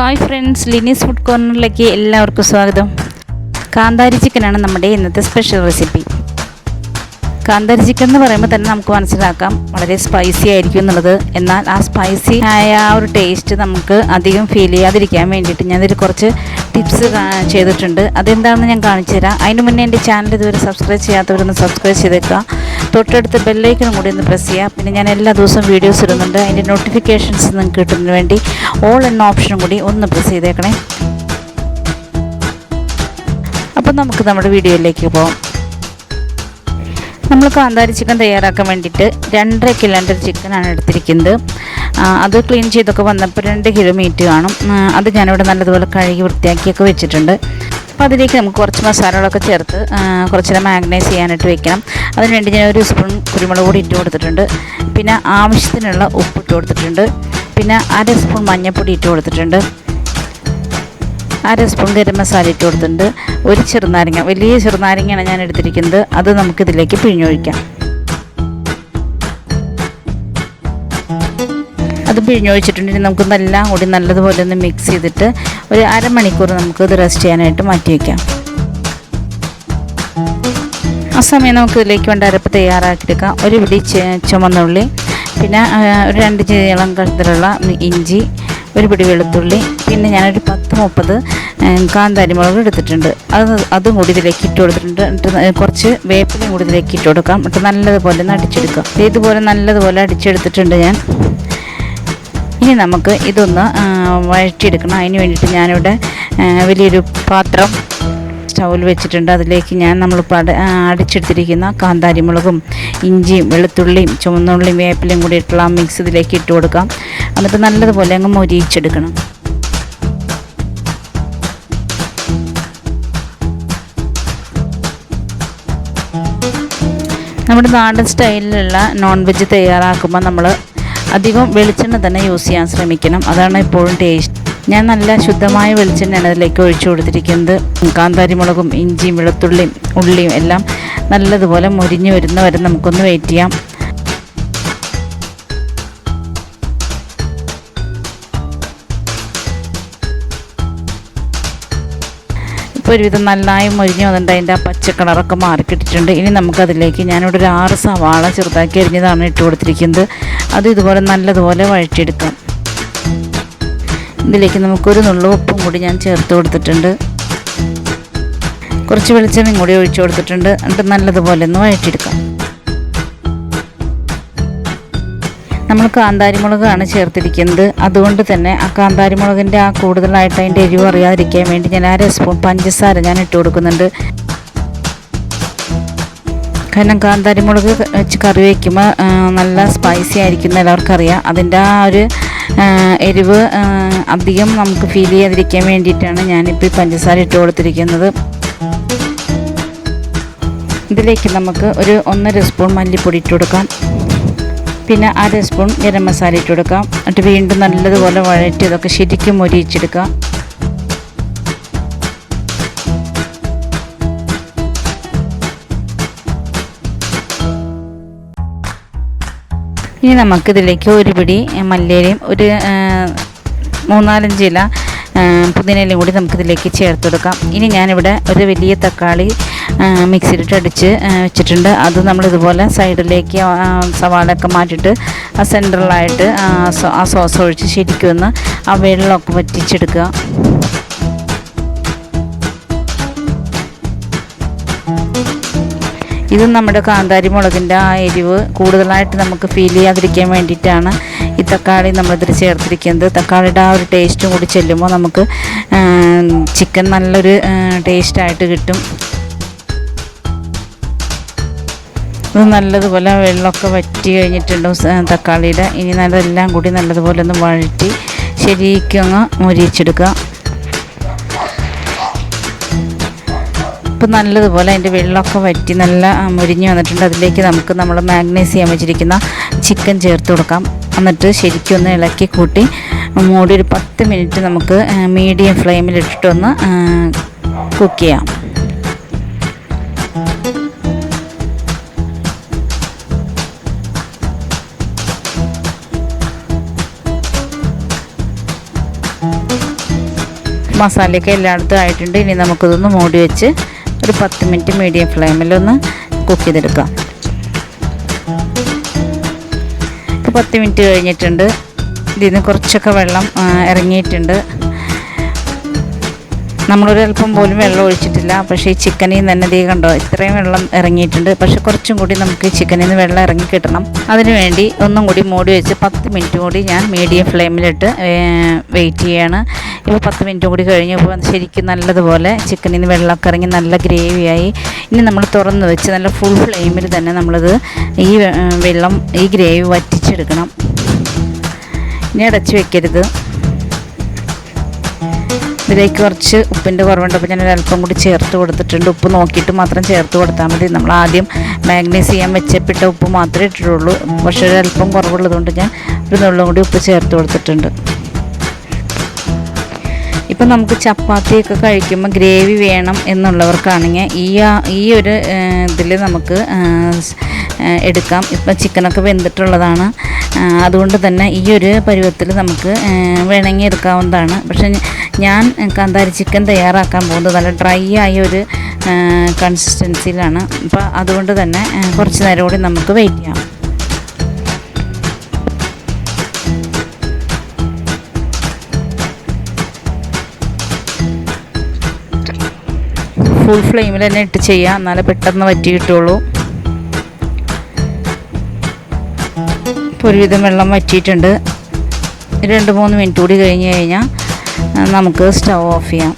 Hi friends, ലിനീസ് food കോർണറിലേക്ക് എല്ലാവർക്കും സ്വാഗതം. കാന്താരി ചിക്കനാണ് നമ്മുടെ ഇന്നത്തെ സ്പെഷ്യൽ റെസിപ്പി. കാന്താരി ചിക്കൻ എന്ന് പറയുമ്പോൾ തന്നെ നമുക്ക് മനസ്സിലാക്കാം വളരെ സ്പൈസി ആയിരിക്കും എന്നുള്ളത്. എന്നാൽ ആ സ്പൈസി ആയ ആ ഒരു ടേസ്റ്റ് നമുക്ക് അധികം ഫീൽ ചെയ്യാതിരിക്കാൻ വേണ്ടിയിട്ട് ഞാനൊരു കുറച്ച് ടിപ്സ് ചെയ്തിട്ടുണ്ട്. അതെന്താണെന്ന് ഞാൻ കാണിച്ചു തരാം. അതിന് മുന്നേ എൻ്റെ ചാനൽ ഇതുവരെ സബ്സ്ക്രൈബ് ചെയ്യാത്തവരൊന്ന് സബ്സ്ക്രൈബ് ചെയ്തേക്കുക. തൊട്ടടുത്ത് ബെല്ലൈക്കനും കൂടി ഒന്ന് പ്രസ് ചെയ്യുക. പിന്നെ ഞാൻ എല്ലാ ദിവസവും വീഡിയോസ് ഇടുന്നുണ്ട്. അതിൻ്റെ നോട്ടിഫിക്കേഷൻസ് നിങ്ങൾക്ക് കിട്ടുന്നതിന് വേണ്ടി ഓൾ എന്ന ഓപ്ഷനും കൂടി ഒന്ന് പ്രസ് ചെയ്തേക്കണേ. അപ്പം നമുക്ക് നമ്മുടെ വീഡിയോയിലേക്ക് പോകാം. നമ്മൾ കാന്താരി ചിക്കൻ തയ്യാറാക്കാൻ വേണ്ടിയിട്ട് 2.5 കിലോൻ്റെ ചിക്കനാണ് എടുത്തിരിക്കുന്നത്. അത് ക്ലീൻ ചെയ്തൊക്കെ വന്നപ്പോൾ 2 കിലോ മീറ്റ് കാണും. അത് ഞാനിവിടെ നല്ലതുപോലെ കഴുകി വൃത്തിയാക്കിയൊക്കെ വെച്ചിട്ടുണ്ട്. അപ്പോൾ അതിലേക്ക് നമുക്ക് കുറച്ച് മസാലകളൊക്കെ ചേർത്ത് കുറച്ചേരം മാഗ്നൈസ് ചെയ്യാനായിട്ട് വെക്കണം. അതിനുവേണ്ടി ഞാൻ 1 സ്പൂൺ കുരുമുളക് പൊടി ഇട്ട് കൊടുത്തിട്ടുണ്ട്. പിന്നെ ആവശ്യത്തിനുള്ള ഉപ്പ് ഇട്ട് കൊടുത്തിട്ടുണ്ട്. പിന്നെ 1/2 സ്പൂൺ മഞ്ഞൾപ്പൊടി ഇട്ട് കൊടുത്തിട്ടുണ്ട്. 1/2 സ്പൂൺ ഗരം മസാല ഇട്ട് കൊടുത്തിട്ടുണ്ട്. 1 ചെറുനാരങ്ങ, വലിയ ചെറുനാരങ്ങയാണ് ഞാൻ എടുത്തിരിക്കുന്നത്. അത് നമുക്കിതിലേക്ക് പിഴിഞ്ഞൊഴിക്കാം. അത് പിഴിഞ്ഞൊഴിച്ചിട്ടുണ്ടെങ്കിൽ നമുക്കിതെല്ലാം കൂടി നല്ലതുപോലെ ഒന്ന് മിക്സ് ചെയ്തിട്ട് ഒരു അരമണിക്കൂർ നമുക്കിത് റെസ്റ്റ് ചെയ്യാനായിട്ട് മാറ്റി വയ്ക്കാം. ആ സമയം നമുക്കിതിലേക്ക് വേണ്ട അരപ്പ് തയ്യാറാക്കിയെടുക്കാം. ഒരു പിടി ചുമന്നുള്ളി, പിന്നെ ഒരു 2 ചീളം കഴുത്തിലുള്ള ഇഞ്ചി, 1 പിടി വെളുത്തുള്ളി, പിന്നെ ഞാനൊരു 10-30 കാന്താരി മുളക് എടുത്തിട്ടുണ്ട്. അതും കൂടി ഇതിലേക്ക് ഇട്ട് കൊടുത്തിട്ടുണ്ട്. എന്നിട്ട് കുറച്ച് വേപ്പിലയും കൂടി ഇതിലേക്ക് ഇട്ട് കൊടുക്കാം. എന്നിട്ട് നല്ലതുപോലെ ഒന്ന് അടിച്ചെടുക്കാം. ഇതുപോലെ നല്ലതുപോലെ അടിച്ചെടുത്തിട്ടുണ്ട് ഞാൻ. ഇനി നമുക്ക് ഇതൊന്ന് വഴറ്റിയെടുക്കണം. അതിന് വേണ്ടിയിട്ട് ഞാനിവിടെ വലിയൊരു പാത്രം സ്റ്റൗവിൽ വെച്ചിട്ടുണ്ട്. അതിലേക്ക് നമ്മളിപ്പോൾ അടിച്ചെടുത്തിരിക്കുന്ന കാന്താരി മുളകും ഇഞ്ചിയും വെളുത്തുള്ളിയും ചുവന്നുള്ളിയും വേപ്പിലയും കൂടി ഇട്ടുള്ള മിക്സ് ഇതിലേക്ക് ഇട്ട് കൊടുക്കാം. എന്നിട്ട് നല്ലതുപോലെ അങ്ങ് മൊരിയിച്ചെടുക്കണം. നമ്മുടെ നാടൻ സ്റ്റൈലിലുള്ള നോൺ വെജ് തയ്യാറാക്കുമ്പോൾ നമ്മൾ അധികം വെളിച്ചെണ്ണ തന്നെ യൂസ് ചെയ്യാൻ ശ്രമിക്കണം. അതാണ് എപ്പോഴും ടേസ്റ്റ്. ഞാൻ നല്ല ശുദ്ധമായ വെളിച്ചെണ്ണയാണ് അതിലേക്ക് ഒഴിച്ചു കൊടുത്തിരിക്കുന്നത്. കാന്താരി മുളകും ഇഞ്ചിയും വെളുത്തുള്ളിയും ഉള്ളിയും എല്ലാം നല്ലതുപോലെ മുരിഞ്ഞ് വരുന്നവരെ നമുക്കൊന്ന് വെയിറ്റ് ചെയ്യാം. ഇപ്പോൾ ഒരുവിധം നന്നായി മൊരിഞ്ഞ് വന്നിട്ട് അതിൻ്റെ ആ പച്ച കളറൊക്കെ മാറിക്കിട്ടിട്ടുണ്ട്. ഇനി നമുക്കതിലേക്ക് ഞാനിവിടെ ഒരു 6 സവാള ചെറുതാക്കി അരിഞ്ഞതാണ് ഇട്ട് കൊടുത്തിരിക്കുന്നത്. അത് ഇതുപോലെ നല്ലതുപോലെ വഴറ്റിയെടുക്കാം. ഇതിലേക്ക് നമുക്കൊരു നുള്ളു ഉപ്പും കൂടി ഞാൻ ചേർത്ത് കൊടുത്തിട്ടുണ്ട്. കുറച്ച് വെളിച്ചെണ്ണയും കൂടി ഒഴിച്ചു കൊടുത്തിട്ടുണ്ട്. എന്നിട്ട് നല്ലതുപോലെ ഒന്ന് വഴറ്റിയെടുക്കാം. നമ്മൾ കാന്താരി മുളകാണ് ചേർത്തിരിക്കുന്നത്. അതുകൊണ്ട് തന്നെ ആ കാന്താരി മുളകിൻ്റെ ആ കൂടുതലായിട്ട് അതിൻ്റെ എരിവ് അറിയാതിരിക്കാൻ വേണ്ടി ഞാൻ 1/2 സ്പൂൺ പഞ്ചസാര ഞാൻ ഇട്ട് കൊടുക്കുന്നുണ്ട്. കാരണം കാന്താരി മുളക് വെച്ച് കറി വയ്ക്കുമ്പോൾ നല്ല സ്പൈസി ആയിരിക്കും എല്ലാവർക്കും അറിയാം. അതിൻ്റെ ആ ഒരു എരിവ് അധികം നമുക്ക് ഫീൽ ചെയ്യാതിരിക്കാൻ വേണ്ടിയിട്ടാണ് ഞാനിപ്പോൾ ഈ പഞ്ചസാര ഇട്ട് കൊടുത്തിരിക്കുന്നത്. ഇതിലേക്ക് നമുക്ക് ഒരു 1.5 സ്പൂൺ മല്ലിപ്പൊടി ഇട്ട് കൊടുക്കാം. പിന്നെ 1/2 സ്പൂൺ ഗരം മസാല ഇട്ട് കൊടുക്കാം. എന്നിട്ട് വീണ്ടും നല്ലതുപോലെ വഴറ്റി അതൊക്കെ ശരിക്കും മൊരിയിച്ചെടുക്കാം. ഇനി നമുക്കിതിലേക്ക് 1 പിടി മല്ലിയിലയും ഒരു 3-4 ഇല പുതിനയിലയും കൂടി നമുക്കിതിലേക്ക് ചേർത്ത് കൊടുക്കാം. ഇനി ഞാനിവിടെ ഒരു വലിയ തക്കാളി മിക്സിയിലിട്ട് അടിച്ച് വെച്ചിട്ടുണ്ട്. അത് നമ്മളിതുപോലെ സൈഡിലേക്ക് സവാളയൊക്കെ മാറ്റിയിട്ട് ആ സെൻട്രലായിട്ട് ആ സോസ് ഒഴിച്ച് ശരിക്കും ഒന്ന് ആ വെള്ളമൊക്കെ വറ്റിച്ചെടുക്കുക. ഇത് നമ്മുടെ കാന്താരി മുളകിൻ്റെ ആ എരിവ് കൂടുതലായിട്ട് നമുക്ക് ഫീൽ ചെയ്യാതിരിക്കാൻ വേണ്ടിയിട്ടാണ് ഈ തക്കാളി നമ്മളിതിൽ ചേർത്തിരിക്കുന്നത്. തക്കാളിയുടെ ആ ഒരു ടേസ്റ്റും കൂടി ചെല്ലുമ്പോൾ നമുക്ക് ചിക്കൻ നല്ലൊരു ടേസ്റ്റായിട്ട് കിട്ടും. ഇത് നല്ലതുപോലെ വെള്ളമൊക്കെ വറ്റി കഴിഞ്ഞിട്ടുണ്ട് തക്കാളിയുടെ. ഇനി അതെല്ലാം കൂടി നല്ലതുപോലെ ഒന്ന് വഴറ്റി ശരിക്കും അങ്ങ് മൊരിയിച്ചെടുക്കുക. ഇപ്പോൾ നല്ലതുപോലെ അതിൻ്റെ വെള്ളമൊക്കെ വറ്റി നല്ല മുരിഞ്ഞ് വന്നിട്ടുണ്ട്. അതിലേക്ക് നമുക്ക് നമ്മൾ മാഗ്നൈസ് ചെയ്യാൻ വെച്ചിരിക്കുന്ന ചിക്കൻ ചേർത്ത് കൊടുക്കാം. എന്നിട്ട് ശരിക്കും ഒന്ന് ഇളക്കി കൂട്ടി മൂടി ഒരു 10 മിനിറ്റ് നമുക്ക് മീഡിയം ഫ്ലെയിമിലിട്ടിട്ടൊന്ന് കുക്ക് ചെയ്യാം. മസാലയൊക്കെ എല്ലായിടത്തും ആയിട്ടുണ്ട്. ഇനി നമുക്കിതൊന്ന് മൂടി വെച്ച് ഒരു 10 മിനിറ്റ് മീഡിയം ഫ്ലെയിമിലൊന്ന് കുക്ക് ചെയ്തെടുക്കാം. ഇപ്പോൾ 10 മിനിറ്റ് കഴിഞ്ഞിട്ടുണ്ട്. ഇതിൽ നിന്ന് കുറച്ചൊക്കെ വെള്ളം ഇറങ്ങിയിട്ടുണ്ട്. നമ്മളൊരല്പം പോലും വെള്ളം ഒഴിച്ചിട്ടില്ല. പക്ഷേ ഈ ചിക്കനിൽ നിന്ന് തന്നെ കണ്ടോ ഇത്രയും വെള്ളം ഇറങ്ങിയിട്ടുണ്ട്. പക്ഷേ കുറച്ചും കൂടി നമുക്ക് ചിക്കനിൽ നിന്ന് വെള്ളം ഇറങ്ങി കിട്ടണം. അതിനുവേണ്ടി ഒന്നും കൂടി മൂടി വെച്ച് 10 മിനിറ്റ് കൂടി ഞാൻ മീഡിയം ഫ്ലെയിമിലിട്ട് വെയിറ്റ് ചെയ്യാണ്. ഇപ്പോൾ 10 മിനിറ്റ് കൂടി കഴിഞ്ഞപ്പോൾ ശരിക്കും നല്ലതുപോലെ ചിക്കനിൽ നിന്ന് വെള്ളമൊക്കെ ഇറങ്ങി നല്ല ഗ്രേവിയായി. ഇനി നമ്മൾ തുറന്ന് വെച്ച് നല്ല ഫുൾ ഫ്ലെയിമിൽ തന്നെ നമ്മളിത് ഈ ഗ്രേവി വറ്റിച്ചെടുക്കണം. ഇനി അടച്ച് വെക്കരുത്. ഇതിലേക്ക് കുറച്ച് ഉപ്പിൻ്റെ കുറവുണ്ട്. അപ്പോൾ ഞാനൊരു അല്പം കൂടി ചേർത്ത് കൊടുത്തിട്ടുണ്ട്. ഉപ്പ് നോക്കിയിട്ട് മാത്രം ചേർത്ത് കൊടുത്താൽ മതി. നമ്മൾ ആദ്യം മാഗ്നൈസ് ചെയ്യാൻ വെച്ചപ്പിട്ട ഉപ്പ് മാത്രമേ ഇട്ടിട്ടുള്ളൂ. പക്ഷേ ഒരു അല്പം കുറവുള്ളതുകൊണ്ട് ഞാൻ ഒരു നുള്ളും കൂടി ഉപ്പ് ചേർത്ത് കൊടുത്തിട്ടുണ്ട്. ഇപ്പം നമുക്ക് ചപ്പാത്തിയൊക്കെ കഴിക്കുമ്പോൾ ഗ്രേവി വേണം എന്നുള്ളവർക്കാണെങ്കിൽ ഈ ഒരു ഇതിൽ നമുക്ക് എടുക്കാം. ഇപ്പം ചിക്കനൊക്കെ വെന്തിട്ടുള്ളതാണ്. അതുകൊണ്ട് തന്നെ ഈ ഒരു പരുവത്തിൽ നമുക്ക് വേണമെങ്കിൽ എടുക്കാവുന്നതാണ്. പക്ഷേ ഞാൻ കാന്താരി ചിക്കൻ തയ്യാറാക്കാൻ പോകുന്നത് നല്ല ഡ്രൈ ആയ ഒരു കൺസിസ്റ്റൻസിയിലാണ്. അപ്പോൾ അതുകൊണ്ട് തന്നെ കുറച്ച് നേരം കൂടി നമുക്ക് വെയിറ്റ് ചെയ്യാം. ഫുൾ ഫ്ലെയിമിൽ തന്നെ ഇട്ട് ചെയ്യാം, എന്നാലേ പെട്ടെന്ന് വറ്റി കിട്ടുള്ളൂ. ഇപ്പോൾ ഒരുവിധം വെള്ളം വറ്റിയിട്ടുണ്ട്. 2-3 മിനിറ്റ് കൂടി കഴിഞ്ഞ് കഴിഞ്ഞാൽ നമുക്ക് സ്റ്റൗ ഓഫ് ചെയ്യാം.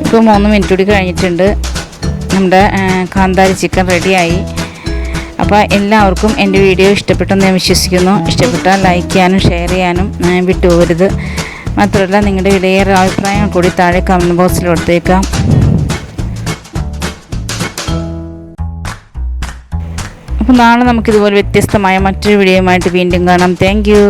ഇപ്പോൾ 3 മിനിറ്റ് കൂടി കഴിഞ്ഞിട്ടുണ്ട്. നമ്മുടെ കാന്താരി ചിക്കൻ റെഡിയായി. അപ്പോൾ എല്ലാവർക്കും എൻ്റെ വീഡിയോ ഇഷ്ടപ്പെട്ടെന്ന് ഞാൻ വിശ്വസിക്കുന്നു. ഇഷ്ടപ്പെട്ടാൽ ലൈക്ക് ചെയ്യാനും ഷെയർ ചെയ്യാനും വിട്ടുപോകരുത്. മാത്രമല്ല നിങ്ങളുടെ വിലയേറെ അഭിപ്രായം കൂടി താഴെ കമൻറ്റ് ബോക്സിൽ കൊടുത്തേക്കാം. അപ്പോൾ നാളെ നമുക്കിതുപോലെ വ്യത്യസ്തമായ മറ്റൊരു വീഡിയോയുമായിട്ട് വീണ്ടും കാണാം. Thank you.